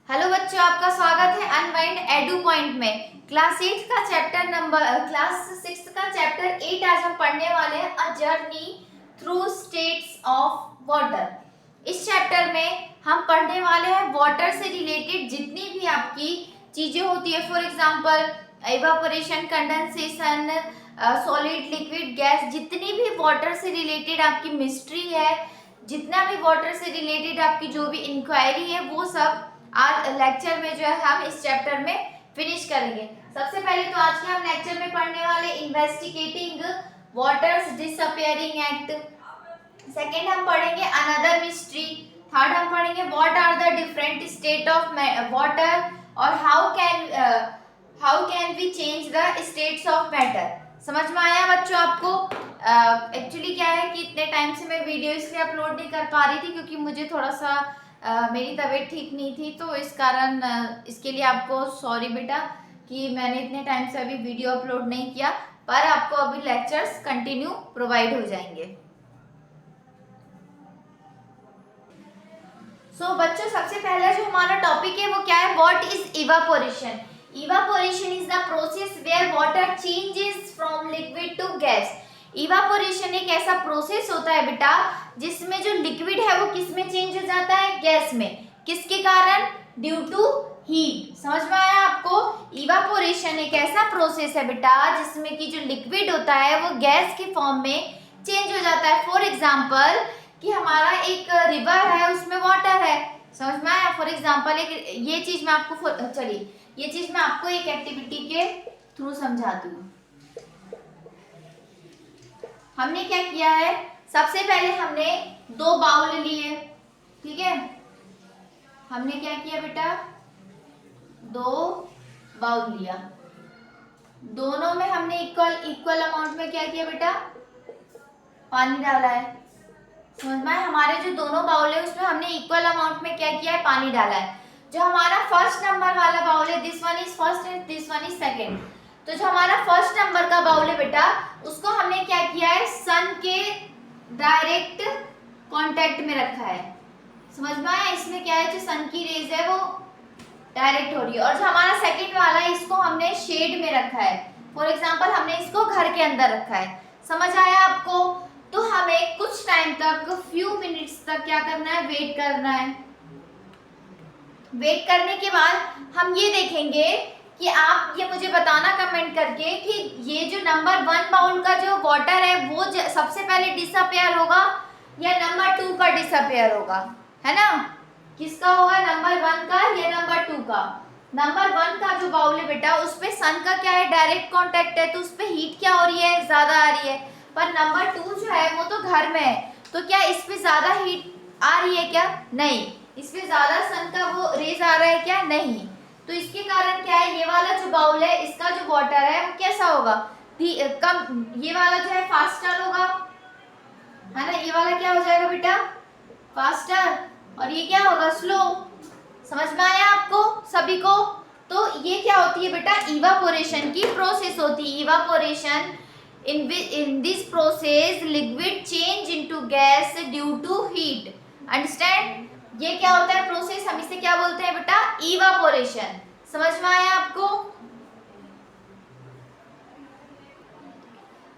Hello बच्चों, आपका स्वागत है अनवाइंड एडू पॉइंट में। क्लास 6 का चैप्टर 8 आज हम पढ़ने वाले हैं, a journey through states of water. इस चैप्टर में हम पढ़ने वाले हैं वाटर से रिलेटेड जितनी भी आपकी चीजें होती है, for example evaporation, condensation, solid, liquid, gas, जितनी भी वाटर से रिलेटेड आपकी मिस्ट्री है, जितना भी वाटर से रिलेटेड आपकी जो भी इंक्वायरी है, वो सब आज लेक्चर में जो है हम इस चैप्टर में फिनिश करेंगे। सबसे पहले तो आज के हम लेक्चर में पढ़ने वाले investigating waters disappearing act. Second हम पढ़ेंगे अनदर मिस्ट्री। थर्ड हम पढ़ेंगे what are the different state of water और how can we change the states of matter. समझ में आया बच्चों आपको? एक्चुअली क्या है कि इतने टाइम से मैं वीडियो इसलिए अपलोड नहीं कर पा रही थी क्योंकि मुझे थोड़ा सा मेरी तबीयत ठीक नहीं थी, तो इस कारण इसके लिए आपको सॉरी बेटा कि मैंने इतने टाइम से अभी वीडियो अपलोड नहीं किया, पर आपको अभी लेक्चर्स कंटिन्यू प्रोवाइड हो जाएंगे। बच्चों, सबसे पहला जो हमारा टॉपिक है वो क्या है? What is evaporation. Evaporation is the process where water changes from liquid to gas. Evaporation एक ऐसा प्रोसेस होता है बेटा जिसमें जो लिक्विड है वो किस में चेंज हो जाता है? गैस में। किसके कारण? Due to heat. समझ में आया आपको? इवापोरेशन एक ऐसा प्रोसेस है बेटा जिसमें कि जो लिक्विड होता है वो गैस के फॉर्म में चेंज हो जाता है। फॉर एग्जाम्पल कि हमारा एक रिवर है, उसमें वाटर है। समझ में आया? फॉर एग्जाम्पल ये चीज मैं आपको एक एक्टिविटी के थ्रू समझाती हूँ। हमने क्या किया है, सबसे पहले हमने 2 बाउल लिए, ठीक है। हमने क्या किया बेटा? 2 बाउल लिया, दोनों में हमने इक्वल अमाउंट में क्या किया बेटा? पानी डाला है। समझ में? हमारे जो दोनों बाउल है उसमें हमने इक्वल अमाउंट में क्या किया है? पानी डाला है। जो हमारा फर्स्ट नंबर वाला बाउल है, this one is first and this one is second. तो जो हमारा फर्स्ट नंबर का बाउल है बेटा, उसको हमने क्या किया है? सन के डायरेक्ट कांटेक्ट में रखा है। समझ में आया? इसमें क्या है, जो सन की रेज है वो डायरेक्ट हो रही है। और जो हमारा सेकेंड वाला है इसको हमने शेड में रखा है। फॉर एग्जाम्पल हमने इसको घर के अंदर रखा है। समझ आया आपको? तो हमें कुछ टाइम तक, फ्यू मिनट्स तक क्या करना है? वेट करना है। वेट करने के बाद हम ये देखेंगे कि आप ये मुझे बताना कमेंट करके कि ये जो नंबर 1 बाउल का जो वाटर है वो सबसे पहले डिसअपियर होगा या नंबर 2 का डिसअपियर होगा, है ना? किसका होगा? नंबर 1 का या नंबर 2 का? नंबर 1 का जो बाउल है बेटा उस पे सन का क्या है? डायरेक्ट कांटेक्ट है, तो उस पे हीट क्या हो रही है? ज्यादा आ रही है। पर नंबर 2 जो है वो तो घर में है, तो क्या इस पे ज्यादा हीट आ रही है क्या? नहीं। इस पे ज्यादा सन का वो रेज आ रहा है क्या? नहीं। तो इसके कारण क्या है, ये वाला जो बाउल है इसका जो वाटर है वो कैसा होगा? कम, ये वाला जो है फास्टर होगा, है ना? ये वाला क्या हो जाएगा बेटा? फास्टर। और ये क्या होगा? स्लो। समझ में आया आपको सभी को? तो ये क्या होती है बेटा? इवापोरेशन की प्रोसेस होती है। Evaporation in this process liquid change into gas due to heat. Understand? ये क्या होता है प्रोसेस? हम इसे क्या बोलते हैं बेटा? इवापोरेशन। समझ में आया आपको?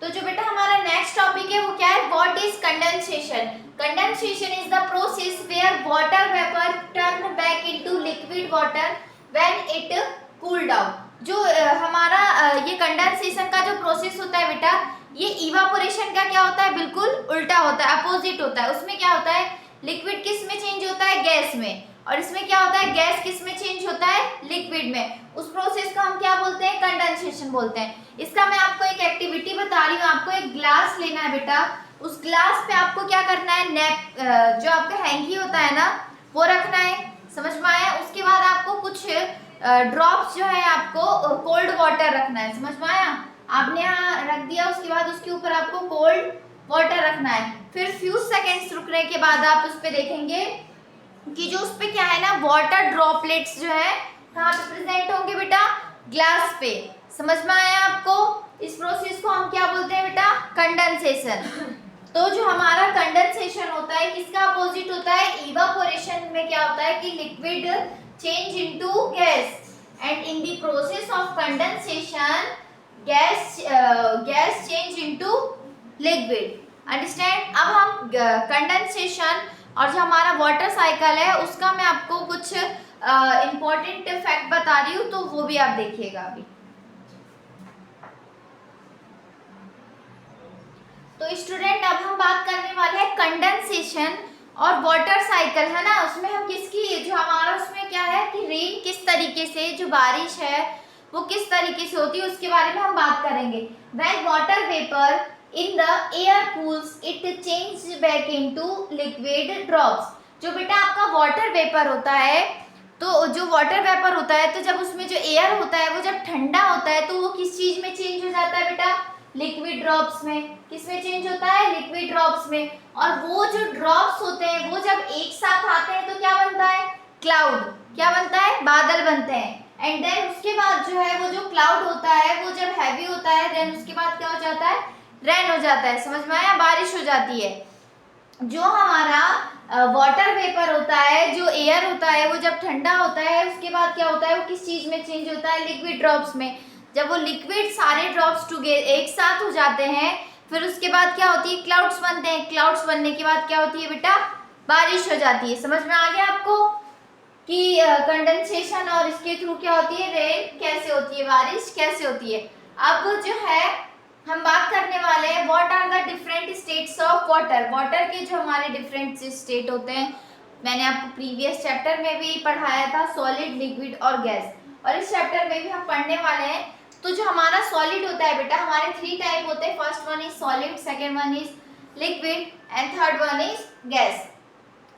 तो जो बेटा हमारा नेक्स्ट टॉपिक है वो क्या है? What is condensation. Condensation is the process where water vapour turn back into liquid water when it cool down. जो हमारा ये कंडेंसेशन का जो प्रोसेस होता है बेटा, ये इवापोरेशन का क्या होता है? बिल्कुल उल्टा होता है, अपोजिट होता है। उसमें क्या होता है? लिक्विड किस में चेंज होता है? गैस में। और इसमें क्या होता है? गैस किस में चेंज होता है? लिक्विड में। उस प्रोसेस को हम क्या बोलते हैं? कंडेंसेशन बोलते हैं। इसका मैं आपको एक एक्टिविटी बता रही हूँ। आपको एक ग्लास लेना है बेटा, उस ग्लास पे आपको क्या करना है? जो आपका हैंकी होता है ना वो रखना है। समझ में आया? उसके बाद आपको कुछ ड्रॉप्स जो है आपको कोल्ड वाटर रखना है। समझ में आया? आपने यहाँ रख दिया, उसके बाद उसके ऊपर आपको कोल्ड वाटर रखना है। फिर फ्यू सेकेंड्स रुकने के बाद आप उस पे देखेंगे कि जो उस पे क्या है ना, वाटर ड्रॉपलेट्स जो है कहाँ पे प्रेजेंट होंगे बेटा? ग्लास पे। समझ में आया आपको? इस प्रोसेस को हम क्या बोलते हैं बेटा? कंडेंसेशन। तो जो हमारा कंडेंसेशन होता है किसका अपोजिट होता है, इवापोरेशन में क्या होता है कि liquid change into gas, and in the process of condensation gas change into liquid. Understand. अब हम कंडेंसेशन और जो हमारा वाटर साइकिल है उसका मैं आपको कुछ इम्पोर्टेंट फैक्ट बता रही हूँ, तो वो भी आप देखिएगा अभी। तो स्टूडेंट अब हम बात करने वाले हैं कंडेंसेशन और वाटर साइकिल, है ना। उसमें हम किसकी, जो हमारा उसमें क्या है कि रेन किस तरीके से, जो बारिश है वो किस तरीके से होती है उसके बारे में हम बात करेंगे। When water vapour in the air cools it change back into liquid drops. जो बेटा आपका वाटर वेपर होता है, तो जो वाटर वेपर होता है, तो जब उसमें जो एयर होता है वो जब ठंडा होता है तो वो किस चीज में चेंज हो जाता है बेटा, लिक्विड ड्रॉप्स में। किस में चेंज होता है, लिक्विड ड्रॉप्स में। और वो जो ड्रॉप्स होते हैं वो जब एक साथ आते हैं तो क्या बनता है, क्लाउड। क्या बनता है, बादल बनते हैं। एंड देन उसके बाद जो है वो जो क्लाउड होता है वो जब हैवी होता है, देन उसके बाद क्या हो जाता है, रेन हो जाता है। समझ में आया, बारिश हो जाती है। जो हमारा वाटर वेपर होता है, जो एयर होता है, वो जब ठंडा होता है उसके बाद क्या होता है, वो किस चीज में चेंज होता है, लिक्विड ड्रॉप्स में। जब वो लिक्विड सारे ड्रॉप्स टुगेदर एक साथ हो जाते हैं, फिर उसके बाद क्या होती है, क्लाउड्स बनते हैं। क्लाउड्स बनने के बाद क्या होती है बेटा, बारिश हो जाती है। समझ में आ गया आपको कि कंडेंसेशन और इसके थ्रू क्या होती है, रेन कैसे होती है, बारिश कैसे होती है। अब जो है हम बात करने वाले हैं what are the different states of water. Water के जो हमारे डिफरेंट स्टेट होते हैं, मैंने आपको प्रीवियस चैप्टर में भी पढ़ाया था, सॉलिड, लिक्विड और गैस, और इस चैप्टर में भी हम पढ़ने वाले हैं। तो जो हमारा सॉलिड होता है बेटा, हमारे 3 टाइप होते हैं। First one is solid, second one is liquid and third one is gas.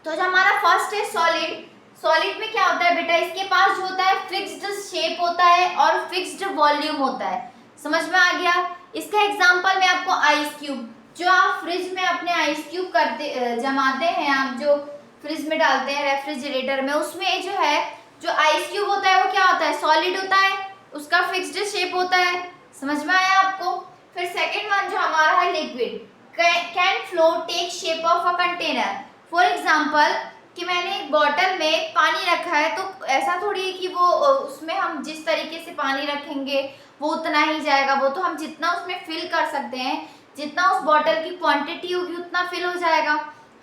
तो जो हमारा फर्स्ट है सॉलिड, सॉलिड में क्या होता है बेटा, इसके पास जो होता है फिक्स्ड शेप होता है और फिक्स्ड वॉल्यूम होता है। समझ में आ गया। इसका एग्जांपल मैं आपको आइस क्यूब, जो आप फ्रिज में अपने आइस क्यूब करते जमाते हैं, आप जो फ्रिज में डालते हैं रेफ्रिजरेटर में, उसमें जो है जो आइस क्यूब होता है वो क्या होता है, सॉलिड होता है, उसका फिक्स्ड शेप होता है। समझ में आया आपको। फिर सेकेंड वन जो हमारा है liquid, can flow take shape of a container. For example कि मैंने एक बॉटल में पानी रखा है, तो ऐसा थोड़ी है कि वो उसमें हम जिस तरीके से पानी रखेंगे वो उतना ही जाएगा। वो तो हम जितना उसमें फिल कर सकते हैं, जितना उस बॉटल की क्वांटिटी होगी उतना फिल हो जाएगा,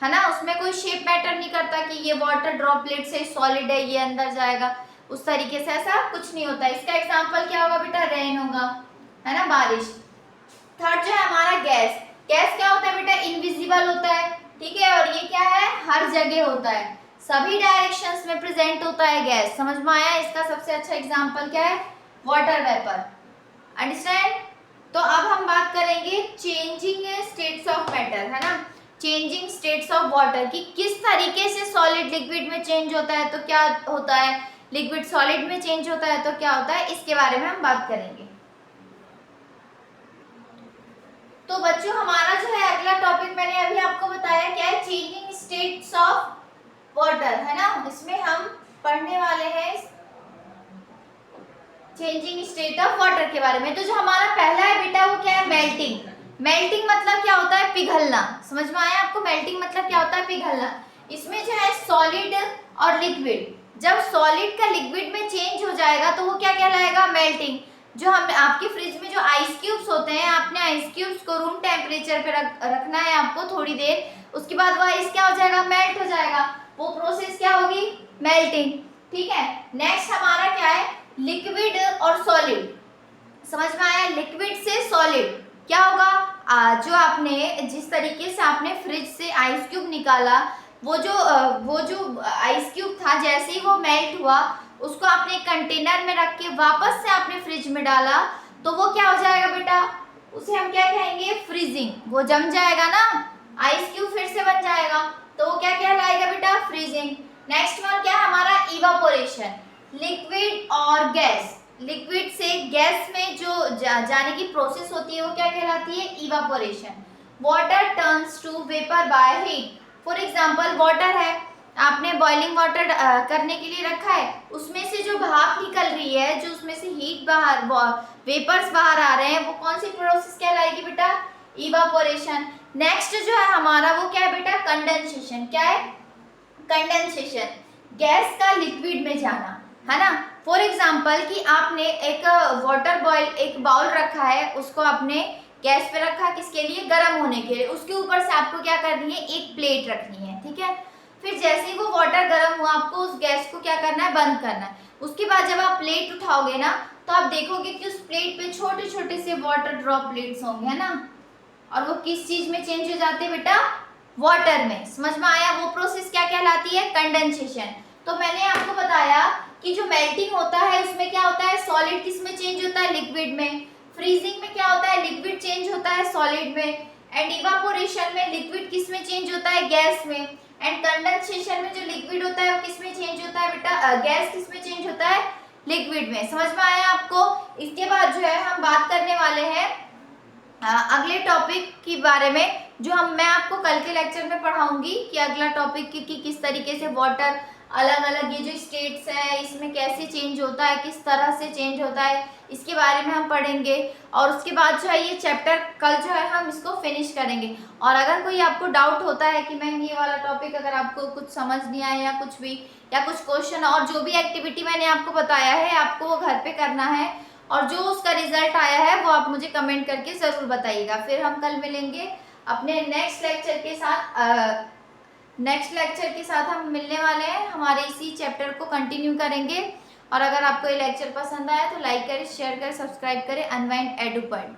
है ना। उसमें कोई शेप मैटर नहीं करता कि ये वाटर ड्रॉपलेट से सॉलिड है, ये अंदर जाएगा, उस तरीके से ऐसा कुछ नहीं होता। इसका एग्जाम्पल क्या होगा बेटा, रेन होगा, है ना, बारिश। थर्ड जो है हमारा गैस। गैस क्या होता है बेटा, इनविजिबल होता है, ठीक है, और ये क्या है, हर जगह होता है, सभी डायरेक्शंस में प्रेजेंट होता है गैस। समझ में आया। इसका सबसे अच्छा एग्जांपल क्या है, वाटर वेपर। अंडरस्टैंड। तो अब हम बात करेंगे चेंजिंग स्टेट्स ऑफ मैटर, है ना, चेंजिंग स्टेट्स ऑफ वाटर, कि किस तरीके से सॉलिड लिक्विड में चेंज होता है तो क्या होता है, लिक्विड सॉलिड में चेंज होता है तो क्या होता है, इसके बारे में हम बात करेंगे। तो बच्चों हमारा जो है अगला टॉपिक मैंने अभी आपको बताया क्या है, चेंजिंग स्टेट्स ऑफ वाटर, है ना। इसमें हम पढ़ने वाले हैं चेंजिंग स्टेट ऑफ वाटर के बारे में। तो जो हमारा पहला है बेटा वो क्या है, मेल्टिंग। मेल्टिंग मतलब क्या होता है, पिघलना। समझ में आया आपको, मेल्टिंग मतलब क्या होता है, पिघलना। इसमें जो है सॉलिड और लिक्विड, जब सॉलिड का लिक्विड में चेंज हो जाएगा तो वो क्या कहलाएगा, मेल्टिंग। जो हम आपके फ्रिज में जो आइस क्यूब्स होते हैं, आपने आइस क्यूब्स को रूम टेम्परेचर पे रखना है आपको थोड़ी देर, उसके बाद वो आइस क्या हो जाएगा, मेल्ट हो जाएगा, वो प्रोसेस क्या होगी, मेल्टिंग। ठीक है। नेक्स्ट हमारा क्या है, लिक्विड और सॉलिड। समझ में आया, लिक्विड से सॉलिड क्या होगा, जो आपने जिस तरीके से आपने फ्रिज से आइस क्यूब निकाला, वो जो आइस क्यूब था, जैसे ही वो मेल्ट हुआ उसको आपने कंटेनर में रख के वापस से आपने फ्रिज में डाला, तो वो क्या हो जाएगा बेटा, उसे हम क्या कहेंगे, फ्रीजिंग। वो जम जाएगा ना, आइस क्यूब फिर से बन जाएगा, तो वो क्या कहलाएगा बेटा, फ्रीजिंग। नेक्स्ट वन क्या है हमारा, इवापोरेशन। लिक्विड और गैस, लिक्विड से गैस में जो जाने की प्रोसेस होती है वो क्या कहलाती है, evaporation. Water turns to vapour by heat. For example water है, आपने बॉइलिंग वाटर करने के लिए रखा है, उसमें से जो भाप निकल रही है, जो उसमें से हीट बाहर, वेपर्स बाहर आ रहे हैं, वो कौन सी प्रोसेस कहलाएगी बेटा, इवापोरेशन। नेक्स्ट जो है हमारा वो क्या है बेटा, कंडेंसेशन। क्या है, कंडेंसेशन, गैस का लिक्विड में जाना, है ना। फॉर एग्जाम्पल कि आपने एक वाटर बॉयल, एक बाउल रखा है, उसको आपने गैस पे रखा, किसके लिए, गर्म होने के लिए। उसके ऊपर से आपको क्या करनी है, एक प्लेट रखनी है, ठीक है। फिर जैसे ही वो वाटर गर्म हुआ, आपको उस गैस को क्या करना है, बंद करना है। उसके बाद जब आप प्लेट उठाओगे ना, तो आप देखोगे कि उस प्लेट पे छोटे छोटे से वाटर ड्रॉपलेट्स होंगे, है ना। और वो किस चीज में चेंज हो जाते हैं बेटा, वाटर में। समझ में आया, वो प्रोसेस क्या कहलाती है, कंडेंसेशन। तो मैंने आपको बताया कि जो मेल्टिंग होता है उसमें क्या होता है, सॉलिड किस में चेंज होता है, लिक्विड में। फ्रीजिंग में क्या होता है, लिक्विड चेंज होता है सॉलिड में। एंड इवापोरेशन में लिक्विड किस में चेंज होता है, गैस में। एंड कंडेंसेशन में जो लिक्विड होता है वो किस में चेंज होता है बेटा, गैस किस में चेंज होता है, लिक्विड में। समझ में आया आपको। इसके बाद जो है हम बात करने वाले हैं अगले टॉपिक के बारे में, जो मैं आपको कल के लेक्चर में पढ़ाऊंगी कि अगला टॉपिक कि किस तरीके से वाटर अलग अलग ये जो स्टेट्स है इसमें कैसे चेंज होता है, किस तरह से चेंज होता है, इसके बारे में हम पढ़ेंगे। और उसके बाद जो है ये चैप्टर कल जो है हम इसको फिनिश करेंगे। और अगर कोई आपको डाउट होता है कि मैम ये वाला टॉपिक अगर आपको कुछ समझ नहीं आया या कुछ भी, या कुछ क्वेश्चन, और जो भी एक्टिविटी मैंने आपको बताया है आपको वो घर पे करना है, और जो उसका रिजल्ट आया है वो आप मुझे कमेंट करके ज़रूर बताइएगा। फिर हम कल मिलेंगे अपने नेक्स्ट लेक्चर के साथ। नेक्स्ट लेक्चर के साथ हम मिलने वाले हैं, हमारे इसी चैप्टर को कंटिन्यू करेंगे। और अगर आपको ये लेक्चर पसंद आया तो लाइक करें, शेयर करें, सब्सक्राइब करें अनवाइंड एडू पॉइंट।